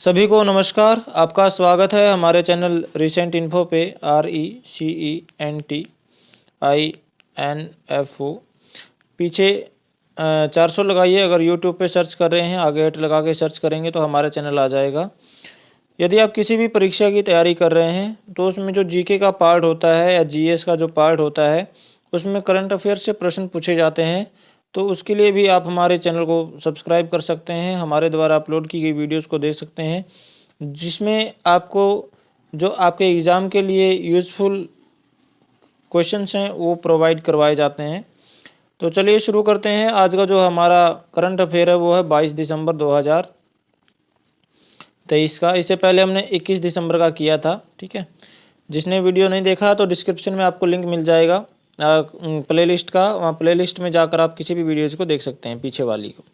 सभी को नमस्कार। आपका स्वागत है हमारे चैनल रिसेंट इन्फो पे। RECENTINFO। पीछे 400 लगाइए। अगर यूट्यूब पे सर्च कर रहे हैं, आगे हेट लगा के सर्च करेंगे तो हमारा चैनल आ जाएगा। यदि आप किसी भी परीक्षा की तैयारी कर रहे हैं तो उसमें जो जीके का पार्ट होता है या जीएस का जो पार्ट होता है उसमें करंट अफेयर से प्रश्न पूछे जाते हैं। तो उसके लिए भी आप हमारे चैनल को सब्सक्राइब कर सकते हैं, हमारे द्वारा अपलोड की गई वीडियोस को देख सकते हैं, जिसमें आपको जो आपके एग्ज़ाम के लिए यूज़फुल क्वेश्चंस हैं वो प्रोवाइड करवाए जाते हैं। तो चलिए शुरू करते हैं। आज का जो हमारा करंट अफेयर है वो है 22 दिसंबर 2023 का। इससे पहले हमने 21 दिसंबर का किया था, ठीक है। जिसने वीडियो नहीं देखा तो डिस्क्रिप्शन में आपको लिंक मिल जाएगा प्लेलिस्ट का। वहाँ प्लेलिस्ट में जाकर आप किसी भी वीडियोज़ को देख सकते हैं, पीछे वाली को।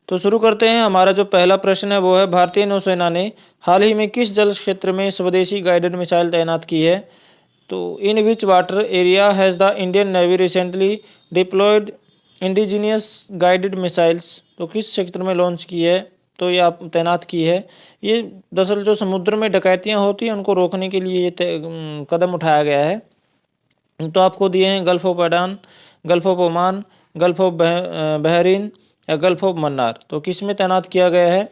तो शुरू करते हैं। हमारा जो पहला प्रश्न है वो है, भारतीय नौसेना ने हाल ही में किस जल क्षेत्र में स्वदेशी गाइडेड मिसाइल तैनात की है? तो in which water area has the Indian navy recently deployed indigenous guided missiles? तो किस क्षेत्र में लॉन्च की है, तो ये आप तैनात की है? ये दरअसल जो समुद्र में डकैतियाँ होती हैं उनको रोकने के लिए ये कदम उठाया गया है। तो आपको दिए हैं gulf of Aden, gulf of Oman, gulf of Bahrain या गल्फ ऑफ मन्नार। तो किस में तैनात किया गया है?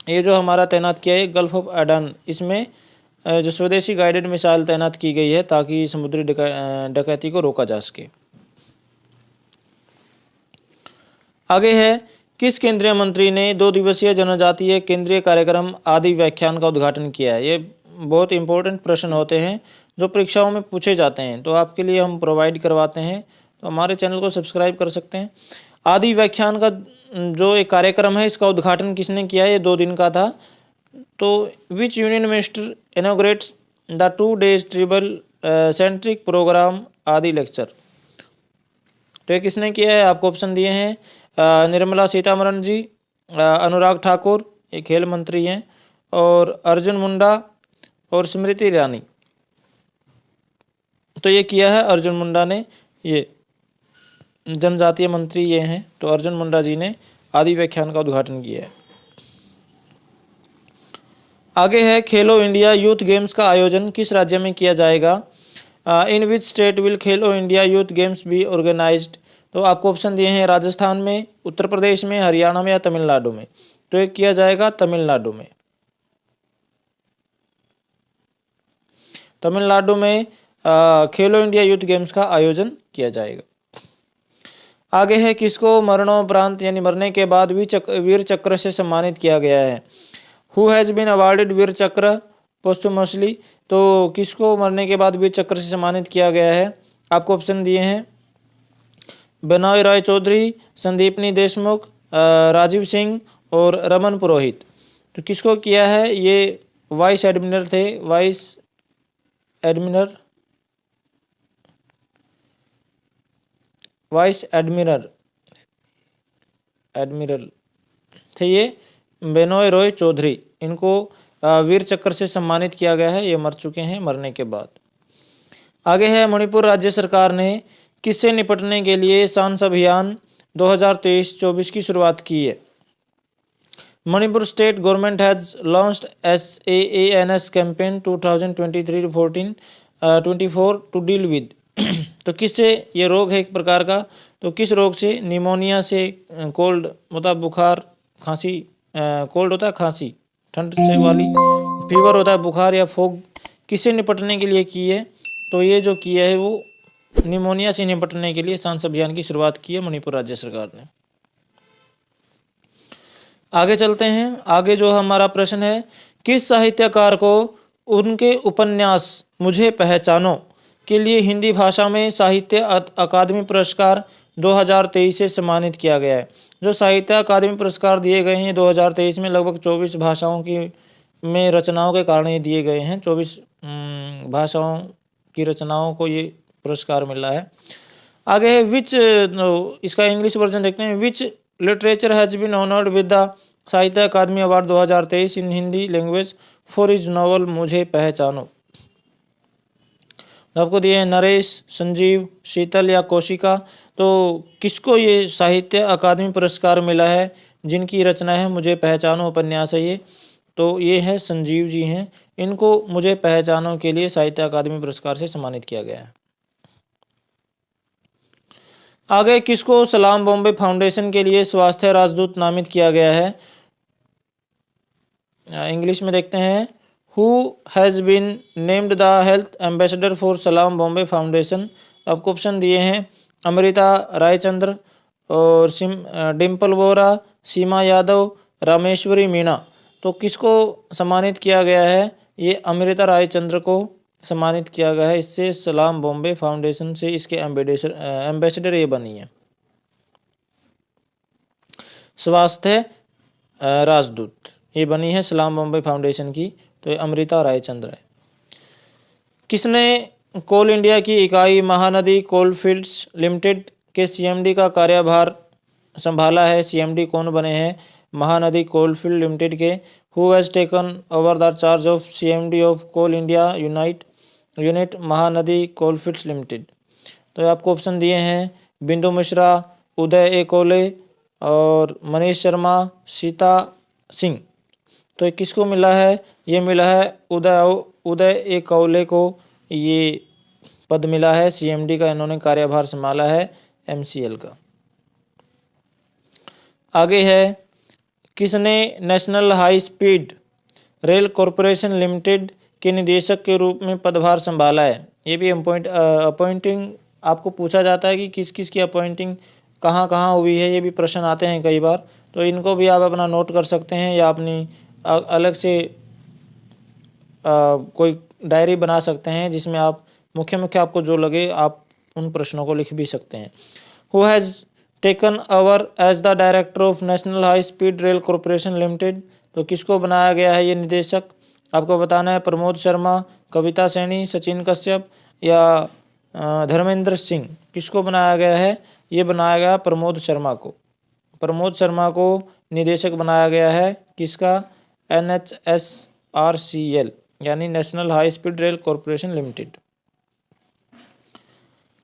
ये जो हमारा तैनात किया है गल्फ ऑफ अडान, इसमें जो स्वदेशी गाइडेड मिसाइल तैनात की गई है ताकि समुद्री डकैती को रोका जा सके। आगे है, किस केंद्रीय मंत्री ने 2 दिवसीय जनजातीय केंद्रीय कार्यक्रम आदि व्याख्यान का उद्घाटन किया है? ये बहुत इंपॉर्टेंट प्रश्न होते हैं जो परीक्षाओं में पूछे जाते हैं, तो आपके लिए हम प्रोवाइड करवाते हैं। तो हमारे चैनल को सब्सक्राइब कर सकते हैं। आदि व्याख्यान का जो एक कार्यक्रम है इसका उद्घाटन किसने किया है? ये 2 दिन का था। तो which union minister inaugurates the 2 days tribal centric programme Aadi lecture? तो ये किसने किया है? आपको ऑप्शन दिए हैं निर्मला सीतारमण जी, अनुराग ठाकुर, ये खेल मंत्री हैं, और अर्जुन मुंडा और स्मृति ईरानी। तो ये किया है अर्जुन मुंडा ने, ये जनजातीय मंत्री ये हैं। तो अर्जुन मुंडा जी ने आदि व्याख्यान का उद्घाटन किया है। आगे है, खेलो इंडिया यूथ गेम्स का आयोजन किस राज्य में किया जाएगा? In which state will Khelo India youth games be organized? तो आपको ऑप्शन दिए हैं राजस्थान में, उत्तर प्रदेश में, हरियाणा में या तमिलनाडु में। तो ये किया जाएगा तमिलनाडु में। तमिलनाडु में खेलो इंडिया यूथ गेम्स का आयोजन किया जाएगा। आगे है, किसको मरणोपरांत यानी मरने के बाद वीर चक्र से सम्मानित किया गया है? हु हैज़ बीन अवार्डेड वीर चक्र पोस्टुमसली? तो किसको मरने के बाद वीर चक्र से सम्मानित किया गया है? आपको ऑप्शन दिए हैं बेनॉय राय चौधरी, संदीपनी देशमुख, राजीव सिंह और रमन पुरोहित। तो किसको किया है? ये वाइस एडमिरल थे, वाइस एडमिरल थे ये बेनॉय रॉय चौधरी। इनको वीर चक्र से सम्मानित किया गया है, ये मर चुके हैं मरने के बाद। आगे है, मणिपुर राज्य सरकार ने किससे निपटने के लिए सांस अभियान 2023-24 की शुरुआत की है? Manipur state government has launched SAANS campaign 2023-24 to deal with. तो किससे ये रोग है एक प्रकार का? तो किस रोग से? निमोनिया से, कोल्ड होता है बुखार, खांसी, कोल्ड होता है खांसी ठंड से वाली, फीवर होता है बुखार या फोग। किससे निपटने के लिए की है? तो ये जो किया है वो निमोनिया से निपटने के लिए सांस अभियान की शुरुआत की है मणिपुर राज्य सरकार ने। आगे चलते हैं। आगे जो हमारा प्रश्न है, किस साहित्यकार को उनके उपन्यास मुझे पहचानो के लिए हिंदी भाषा में साहित्य अकादमी पुरस्कार 2023 से सम्मानित किया गया है? जो साहित्य अकादमी पुरस्कार दिए गए हैं 2023 में, लगभग 24 भाषाओं की में रचनाओं के कारण ये दिए गए हैं। 24 भाषाओं की रचनाओं को ये पुरस्कार मिला है। आगे है, विच, इसका इंग्लिश वर्जन देखते हैं। Which literature has been honoured with the Sahitya Akademi award 2023 in Hindi language for his novel मुझे पहचानो? आपको दिए हैं नरेश, संजीव, शीतल या कौशिका। तो किसको ये साहित्य अकादमी पुरस्कार मिला है? जिनकी रचना है मुझे पहचानो उपन्यास है ये, तो ये है संजीव जी हैं। इनको मुझे पहचानो के लिए साहित्य अकादमी पुरस्कार से सम्मानित किया गया है। आगे किसको सलाम बॉम्बे फाउंडेशन के लिए स्वास्थ्य राजदूत नामित किया गया है? इंग्लिश में देखते हैं, who has been named the health ambassador for Salaam Bombay foundation. आपको ऑप्शन दिए हैं अमृता रायचंद्र और डिम्पल वोरा, सीमा यादव, रामेश्वरी मीणा। तो किसको सम्मानित किया गया है? ये अमृता रायचंद्र को सम्मानित किया गया है। इससे सलाम बॉम्बे फाउंडेशन से इसके एम्बेसडर ये बनी है, स्वास्थ्य राजदूत ये बनी है सलाम बॉम्बे फाउंडेशन की, तो ये अमृता रायचंद्र है। किसने कोल इंडिया की इकाई महानदी कोलफील्ड्स लिमिटेड के सीएमडी का कार्यभार संभाला है? सीएमडी कौन बने हैं महानदी कोलफील्ड लिमिटेड के? Who has taken over the charge of CMD of coal India unit Mahanadi coalfields limited. तो आपको ऑप्शन दिए हैं बिंदु मिश्रा, उदय ए कोले और मनीष शर्मा, सीता सिंह। तो किसको मिला है? ये मिला है उदय ए कौले को ये पद मिला है सीएमडी का। इन्होंने कार्यभार संभाला है एमसीएल का। आगे है, किसने national high speed rail corporation limited के निदेशक के रूप में पदभार संभाला है? ये भी अपॉइंटिंग आपको पूछा जाता है कि किस किस की अपॉइंटिंग कहाँ कहाँ हुई है, ये भी प्रश्न आते हैं कई बार। तो इनको भी आप अपना नोट कर सकते हैं या अपनी अलग से कोई डायरी बना सकते हैं जिसमें आप मुख्य आपको जो लगे आप उन प्रश्नों को लिख भी सकते हैं। Who has taken over as the director of national high speed rail corporation limited. तो किसको बनाया गया है ये निदेशक? आपको बताना है प्रमोद शर्मा, कविता सैनी, सचिन कश्यप या धर्मेंद्र सिंह। किसको बनाया गया है? ये बनाया गया प्रमोद शर्मा को। प्रमोद शर्मा को निदेशक बनाया गया है किसका? NHSRCL यानी national high speed rail corporation limited.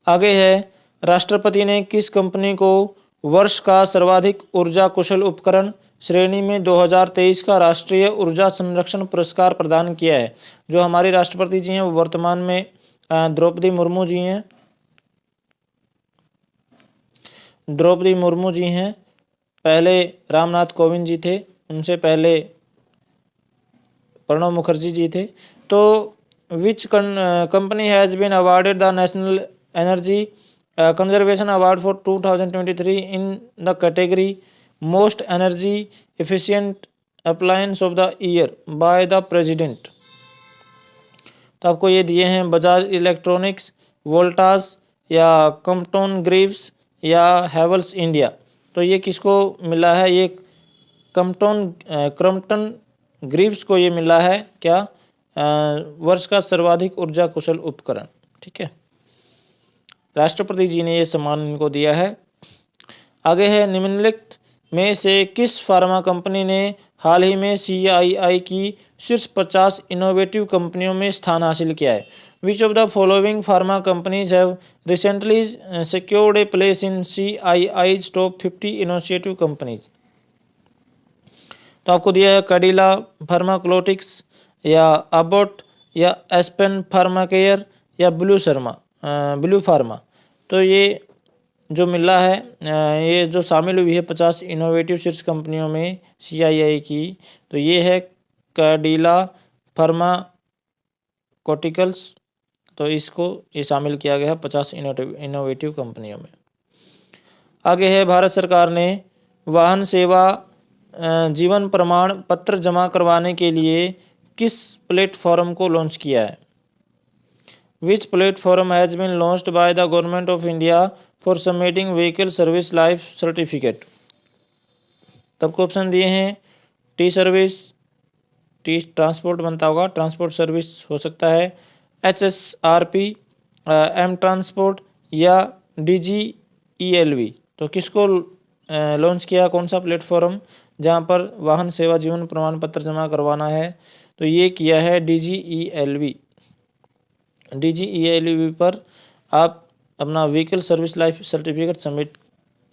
आगे है, राष्ट्रपति ने किस कंपनी को वर्ष का सर्वाधिक ऊर्जा कुशल उपकरण श्रेणी में 2023 का राष्ट्रीय ऊर्जा संरक्षण पुरस्कार प्रदान किया है? जो हमारी राष्ट्रपति जी हैं वो वर्तमान में द्रौपदी मुर्मू जी हैं। द्रौपदी मुर्मू जी हैं, पहले रामनाथ कोविंद जी थे, उनसे पहले प्रणब मुखर्जी जी थे। तो which company has been awarded the national energy conservation award for 2023 in the category most energy efficient appliance of the year by the president? तो आपको ये दिए हैं बजाज इलेक्ट्रॉनिक्स, वोल्टास या क्रम्पटन ग्रीव्स या हैवेल्स इंडिया। तो ये किसको मिला है? ये क्रम्पटन ग्रीव्स को ये मिला है क्या? वर्ष का सर्वाधिक ऊर्जा कुशल उपकरण। ठीक है, राष्ट्रपति जी ने ये सम्मान इनको दिया है। आगे है, निम्नलिखित में से किस फार्मा कंपनी ने हाल ही में CII की शीर्ष 50 इनोवेटिव कंपनियों में स्थान हासिल किया है? Which of the following pharma companies have recently secured a place in CII's top 50 innovative companies? तो आपको दिया है कैडिला फार्माकोटिक्स या अबॉट या एस्पेन फार्माकेयर या ब्लू फार्मा। तो ये जो मिला है ये जो शामिल हुई है 50 इनोवेटिव शीर्ष कंपनियों में CII की, तो ये है कैडिला फार्माकोटिकल्स। तो इसको ये शामिल किया गया है 50 इनोवेटिव कंपनियों में। आगे है, भारत सरकार ने वाहन सेवा जीवन प्रमाण पत्र जमा करवाने के लिए किस प्लेटफॉर्म को लॉन्च किया है? Which platform has been launched by the government of India for submitting vehicle service life certificate? तब ऑप्शन दिए हैं टी सर्विस, टी ट्रांसपोर्ट बनता होगा, ट्रांसपोर्ट सर्विस हो सकता है, HSRP, M ट्रांसपोर्ट या DGELV। तो किसको लॉन्च किया, कौन सा प्लेटफॉर्म जहां पर वाहन सेवा जीवन प्रमाण पत्र जमा करवाना है? तो ये किया है DGELV। DGELV पर आप अपना vehicle service life certificate submit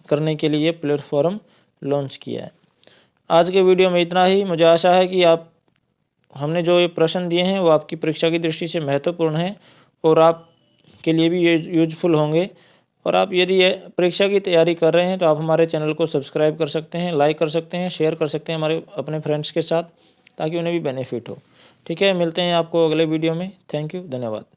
करने के लिए प्लेटफॉर्म लॉन्च किया है। आज के वीडियो में इतना ही। मुझे आशा है कि हमने जो ये प्रश्न दिए हैं वो आपकी परीक्षा की दृष्टि से महत्वपूर्ण हैं और आपके लिए भी ये यूजफुल होंगे। और आप यदि ये परीक्षा की तैयारी कर रहे हैं तो आप हमारे चैनल को सब्सक्राइब कर सकते हैं, लाइक कर सकते हैं, शेयर कर सकते हैं हमारे अपने फ्रेंड्स के साथ, ताकि उन्हें भी बेनिफिट हो। ठीक है, मिलते हैं आपको अगले वीडियो में। थैंक यू, धन्यवाद।